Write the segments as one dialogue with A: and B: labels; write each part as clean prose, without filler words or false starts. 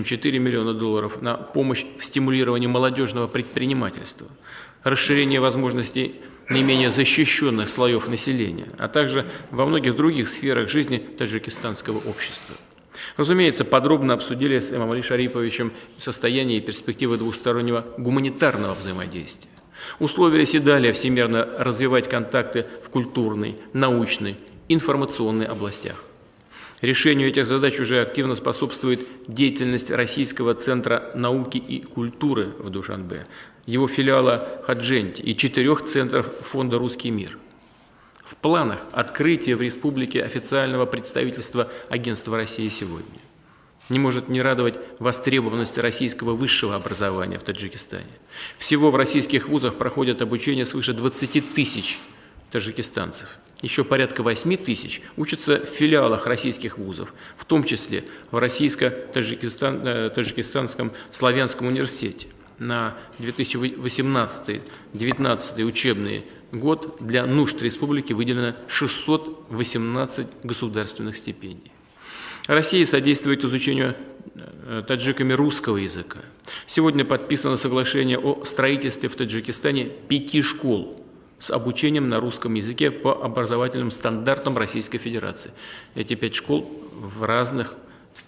A: 4 миллиона долларов на помощь в стимулировании молодежного предпринимательства, расширение возможностей наименее защищенных слоев населения, а также во многих других сферах жизни таджикистанского общества. Разумеется, подробно обсудили с Эмомали Шариповичем состояние и перспективы двустороннего гуманитарного взаимодействия. Условились и далее всемирно развивать контакты в культурной, научной, информационной областях. Решению этих задач уже активно способствует деятельность Российского центра науки и культуры в Душанбе, его филиала Хадженти и 4 центров фонда «Русский мир». В планах открытие в республике официального представительства Агентства России сегодня. Не может не радовать востребованность российского высшего образования в Таджикистане. Всего в российских вузах проходят обучение свыше 20 тысяч таджикистанцев. Еще порядка 8 тысяч учатся в филиалах российских вузов, в том числе в Российско-Таджикистанском славянском университете. На 2018-2019 учебный год для нужд республики выделено 618 государственных стипендий. Россия содействует изучению таджиками русского языка. Сегодня подписано соглашение о строительстве в Таджикистане 5 школ с обучением на русском языке по образовательным стандартам Российской Федерации. Эти 5 школ в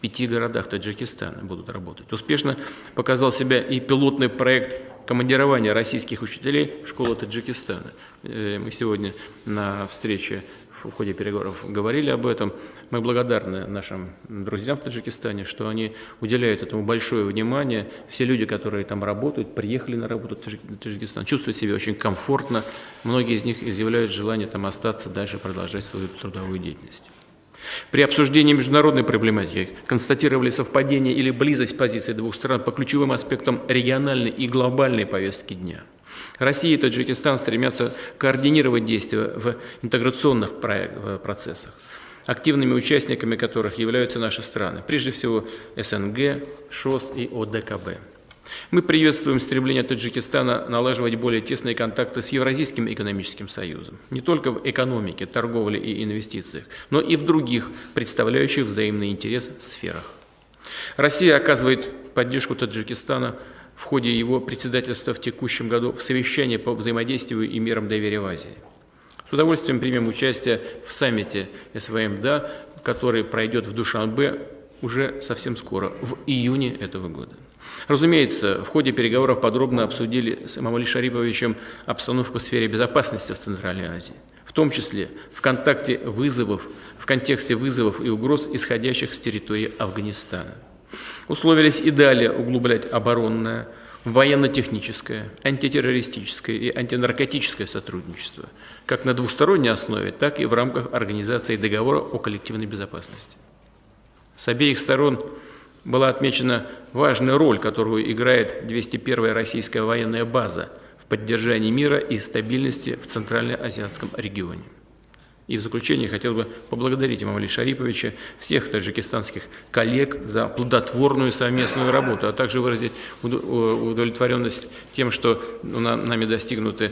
A: 5 городах Таджикистана будут работать. Успешно показал себя и пилотный проект командирования российских учителей в школы Таджикистана. Мы сегодня на встрече в ходе переговоров говорили об этом. Мы благодарны нашим друзьям в Таджикистане, что они уделяют этому большое внимание. Все люди, которые там работают, приехали на работу в Таджикистан, чувствуют себя очень комфортно. Многие из них изъявляют желание там остаться, дальше продолжать свою трудовую деятельность. При обсуждении международной проблематики констатировали совпадение или близость позиций двух стран по ключевым аспектам региональной и глобальной повестки дня. Россия и Таджикистан стремятся координировать действия в интеграционных процессах, активными участниками которых являются наши страны, прежде всего СНГ, ШОС и ОДКБ. Мы приветствуем стремление Таджикистана налаживать более тесные контакты с Евразийским экономическим союзом, не только в экономике, торговле и инвестициях, но и в других, представляющих взаимный интерес сферах. Россия оказывает поддержку Таджикистана в ходе его председательства в текущем году в совещании по взаимодействию и мерам доверия в Азии. С удовольствием примем участие в саммите СВМДА, который пройдет в Душанбе уже совсем скоро, в июне этого года. Разумеется, в ходе переговоров подробно обсудили с Эмомали Шариповичем обстановку в сфере безопасности в Центральной Азии, в том числе в контексте вызовов и угроз, исходящих с территории Афганистана. Условились и далее углублять оборонное, военно-техническое, антитеррористическое и антинаркотическое сотрудничество, как на двусторонней основе, так и в рамках организации договора о коллективной безопасности. С обеих сторон была отмечена важная роль, которую играет 201-я российская военная база в поддержании мира и стабильности в Центральноазиатском регионе. И в заключение хотел бы поблагодарить Эмомали Шариповича, всех таджикистанских коллег за плодотворную совместную работу, а также выразить удовлетворенность тем, что нами достигнуты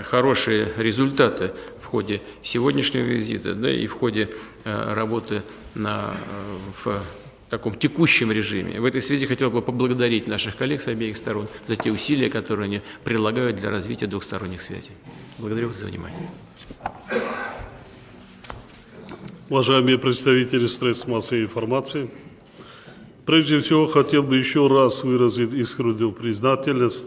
A: хорошие результаты в ходе сегодняшнего визита, да, и в ходе работы в таком текущем режиме. В этой связи хотел бы поблагодарить наших коллег с обеих сторон за те усилия, которые они прилагают для развития двухсторонних связей. Благодарю вас за внимание.
B: Уважаемые представители средств массовой информации, прежде всего хотел бы еще раз выразить искреннюю признательность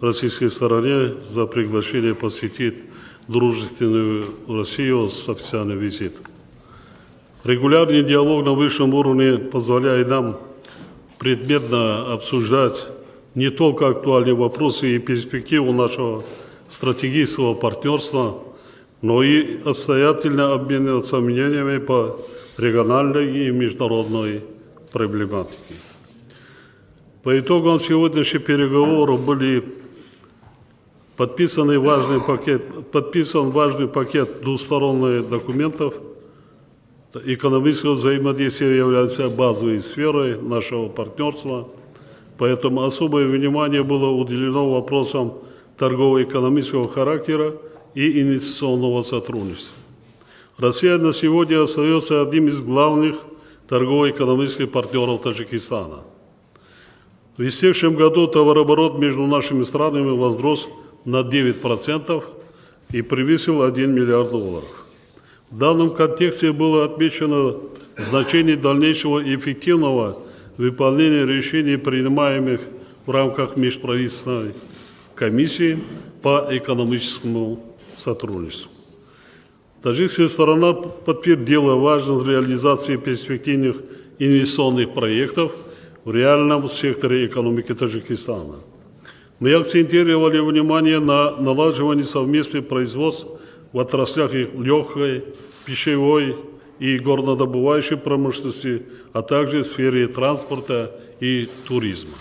B: российской стороне за приглашение посетить дружественную Россию с официальным визитом. Регулярный диалог на высшем уровне позволяет нам предметно обсуждать не только актуальные вопросы и перспективу нашего стратегического партнерства, но и обстоятельно обмениваться мнениями по региональной и международной проблематике. По итогам сегодняшних переговоров подписан важный пакет двусторонних документов. Экономическое взаимодействие является базовой сферой нашего партнерства, поэтому особое внимание было уделено вопросам торгово-экономического характера и инвестиционного сотрудничества. Россия на сегодня остается одним из главных торгово-экономических партнеров Таджикистана. В истекшем году товарооборот между нашими странами возрос на 9% и превысил $1 миллиард. В данном контексте было отмечено значение дальнейшего и эффективного выполнения решений, принимаемых в рамках межправительственной комиссии по экономическому сотрудничеству. Таджикская сторона подтвердила важность реализации перспективных инвестиционных проектов в реальном секторе экономики Таджикистана. Мы акцентировали внимание на налаживании совместных производств в отраслях легкой, пищевой и горнодобывающей промышленности, а также в сфере транспорта и туризма.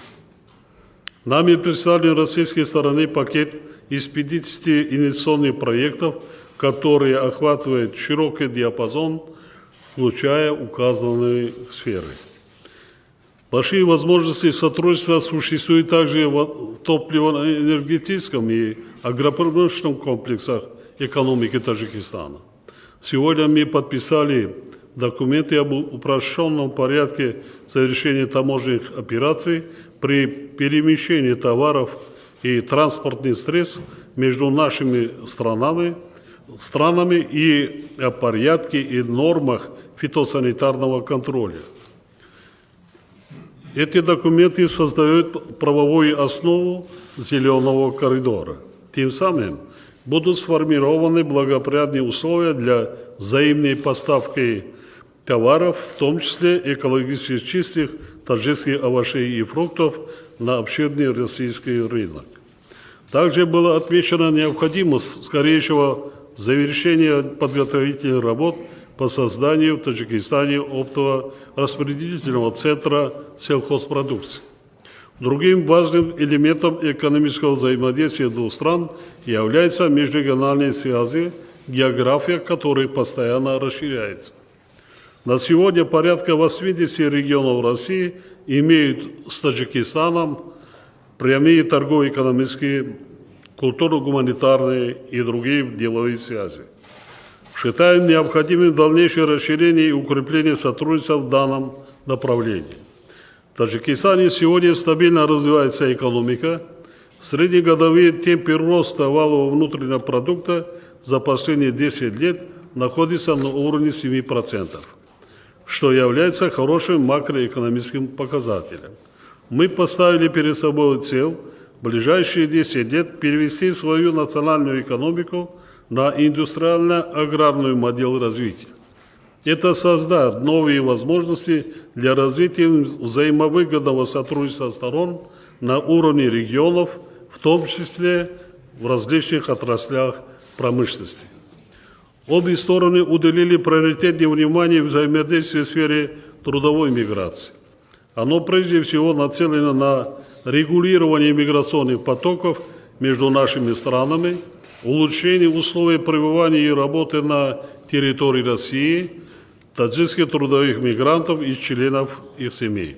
B: Нами представлен российской стороны пакет из 50 инвестиционных проектов, которые охватывают широкий диапазон, включая указанные сферы. Большие возможности сотрудничества существуют также в топливно-энергетическом и агропромышленном комплексах экономики Таджикистана. Сегодня мы подписали документы об упрощенном порядке совершения таможенных операций при перемещении товаров и транспортных средств между нашими странами и о порядке и нормах фитосанитарного контроля. Эти документы создают правовую основу зеленого коридора. Тем самым будут сформированы благоприятные условия для взаимной поставки товаров, в том числе экологически чистых таджикских овощей и фруктов, на обширный российский рынок. Также была отмечена необходимость скорейшего завершения подготовительных работ по созданию в Таджикистане оптового распределительного центра сельхозпродукции. Другим важным элементом экономического взаимодействия двух стран являются межрегиональные связи, география которых постоянно расширяется. На сегодня порядка 80 регионов России имеют с Таджикистаном прямые торгово-экономические, культурно-гуманитарные и другие деловые связи. Считаем необходимым дальнейшее расширение и укрепление сотрудничества в данном направлении. В Таджикистане сегодня стабильно развивается экономика. Среднегодовые темпы роста валового внутреннего продукта за последние 10 лет находятся на уровне 7%, что является хорошим макроэкономическим показателем. Мы поставили перед собой цель в ближайшие 10 лет перевести свою национальную экономику на индустриально-аграрную модель развития. Это создаст новые возможности для развития взаимовыгодного сотрудничества сторон на уровне регионов, в том числе в различных отраслях промышленности. Обе стороны уделили приоритетное внимание взаимодействию в сфере трудовой миграции. Оно прежде всего нацелено на регулирование миграционных потоков между нашими странами, улучшение условий пребывания и работы на территории России, таджикских трудовых мигрантов и членов их семей.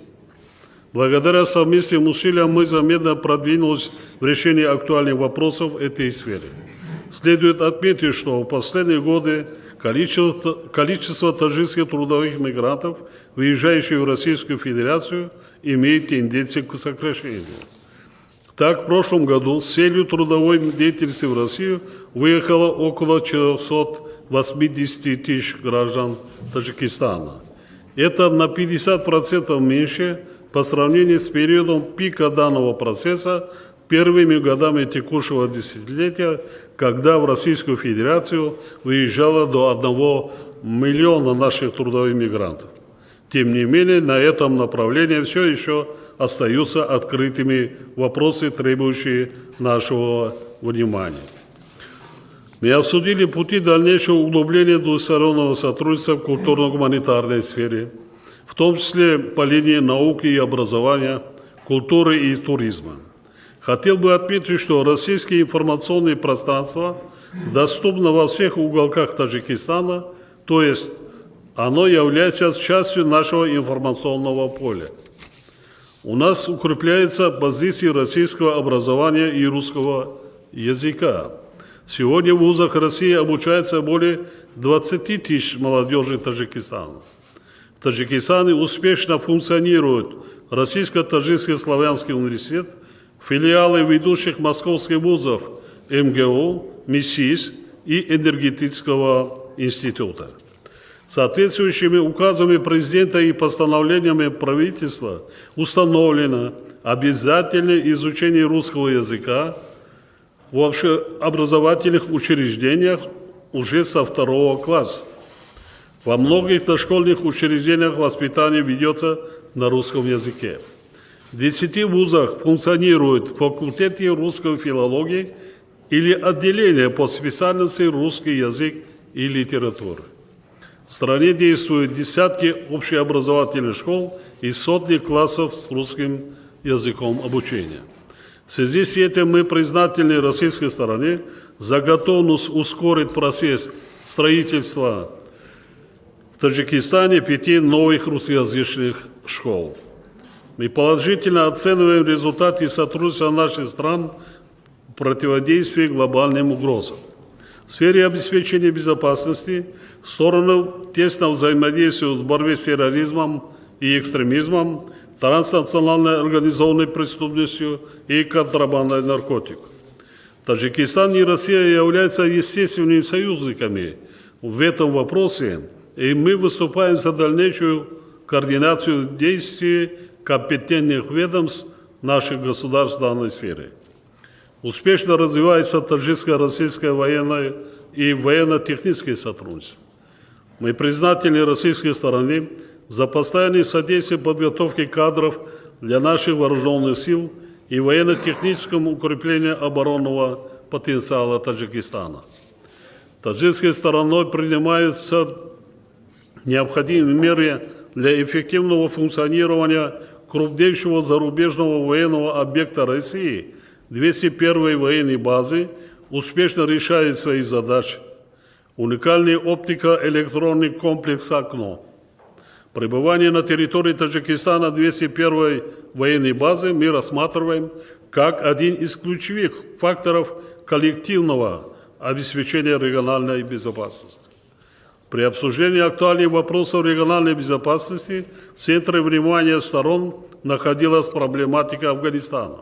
B: Благодаря совместным усилиям мы заметно продвинулись в решении актуальных вопросов этой сферы. Следует отметить, что в последние годы количество таджикских трудовых мигрантов, выезжающих в Российскую Федерацию, имеет тенденцию к сокращению. Так, в прошлом году с целью трудовой деятельности в Россию выехало около 480 тысяч граждан Таджикистана. Это на 50% меньше по сравнению с периодом пика данного процесса первыми годами текущего десятилетия, когда в Российскую Федерацию выезжало до 1 миллиона наших трудовых мигрантов. Тем не менее, на этом направлении все еще остаются открытыми вопросы, требующие нашего внимания. Мы обсудили пути дальнейшего углубления двустороннего сотрудничества в культурно-гуманитарной сфере, в том числе по линии науки и образования, культуры и туризма. Хотел бы отметить, что российское информационное пространство доступно во всех уголках Таджикистана, то есть оно является частью нашего информационного поля. У нас укрепляются позиции российского образования и русского языка. Сегодня в вузах России обучается более 20 тысяч молодежи Таджикистана. В Таджикистане успешно функционируют Российско-Таджикский славянский университет, филиалы ведущих московских вузов МГУ, МИСИС и Энергетического института. Соответствующими указами президента и постановлениями правительства установлено обязательное изучение русского языка в общеобразовательных учреждениях уже со 2 класса. Во многих дошкольных учреждениях воспитание ведется на русском языке. В 10 вузах функционируют факультеты русской филологии или отделения по специальности русский язык и литература. В стране действуют десятки общеобразовательных школ и сотни классов с русским языком обучения. В связи с этим мы признательны российской стороне за готовность ускорить процесс строительства в Таджикистане 5 новых русскоязычных школ. Мы положительно оцениваем результаты сотрудничества наших стран в противодействии глобальным угрозам. В сфере обеспечения безопасности стороны тесно взаимодействуют в борьбе с терроризмом и экстремизмом, транснациональной организованной преступностью и контрабандой наркотиков. Таджикистан и Россия являются естественными союзниками в этом вопросе, и мы выступаем за дальнейшую координацию действий компетентных ведомств наших государств в данной сфере. Успешно развивается таджикско-российское военное и военно-техническое сотрудничество. Мы признательны российской стороне за постоянное содействие подготовки кадров для наших вооруженных сил и военно-техническому укреплению оборонного потенциала Таджикистана. Таджикской стороной принимаются необходимые меры для эффективного функционирования крупнейшего зарубежного военного объекта России, 201-й военной базы, успешно решает свои задачи. Уникальный оптико-электронный комплекс «Окно». Пребывание на территории Таджикистана 201-й военной базы мы рассматриваем как один из ключевых факторов коллективного обеспечения региональной безопасности. При обсуждении актуальных вопросов региональной безопасности в центре внимания сторон находилась проблематика Афганистана.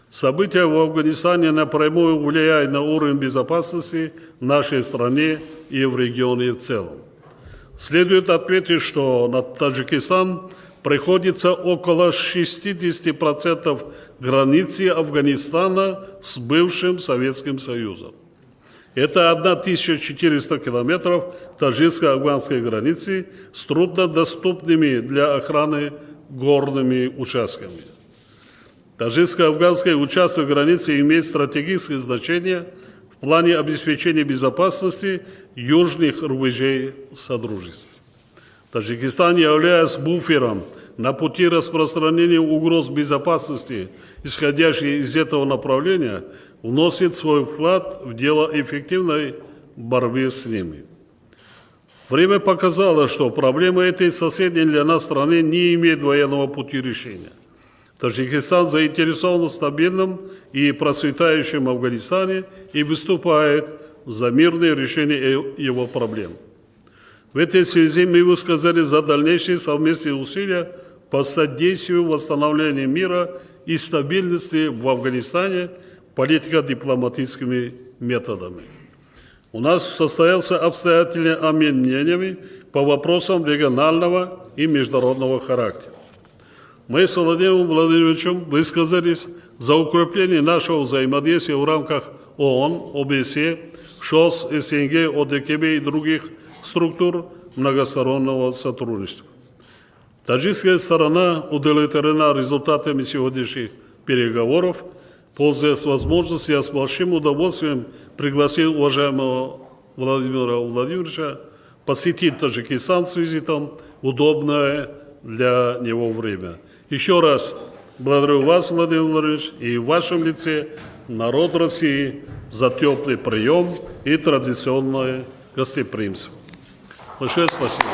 B: События в Афганистане напрямую влияют на уровень безопасности в нашей стране и в регионе в целом. Следует отметить, что на Таджикистан приходится около 60% границы Афганистана с бывшим Советским Союзом. Это 1400 километров таджикско-афганской границы с труднодоступными для охраны горными участками. Таджикско-афганский участок границы имеет стратегическое значение в плане обеспечения безопасности южных рубежей Содружества. Таджикистан, являясь буфером на пути распространения угроз безопасности, исходящих из этого направления, вносит свой вклад в дело эффективной борьбы с ними. Время показало, что проблема этой соседней для нас страны не имеет военного пути решения. Таджикистан заинтересован в стабильном и процветающем Афганистане и выступает за мирное решение его проблем. В этой связи мы высказали за дальнейшие совместные усилия по содействию восстановлению мира и стабильности в Афганистане политико-дипломатическими методами. У нас состоялся обстоятельный обмен мнениями по вопросам регионального и международного характера. Мы с Владимиром Владимировичем высказались за укрепление нашего взаимодействия в рамках ООН, ОБСЕ, ШОС, СНГ, ОДКБ и других структур многостороннего сотрудничества. Таджикская сторона удовлетворена результатами сегодняшних переговоров. Пользуясь возможностью, я с большим удовольствием пригласил уважаемого Владимира Владимировича посетить Таджикистан с визитом в удобное для него время. Еще раз благодарю вас, Владимир Владимирович, и в вашем лице народ России за теплый прием и традиционное гостеприимство. Большое спасибо.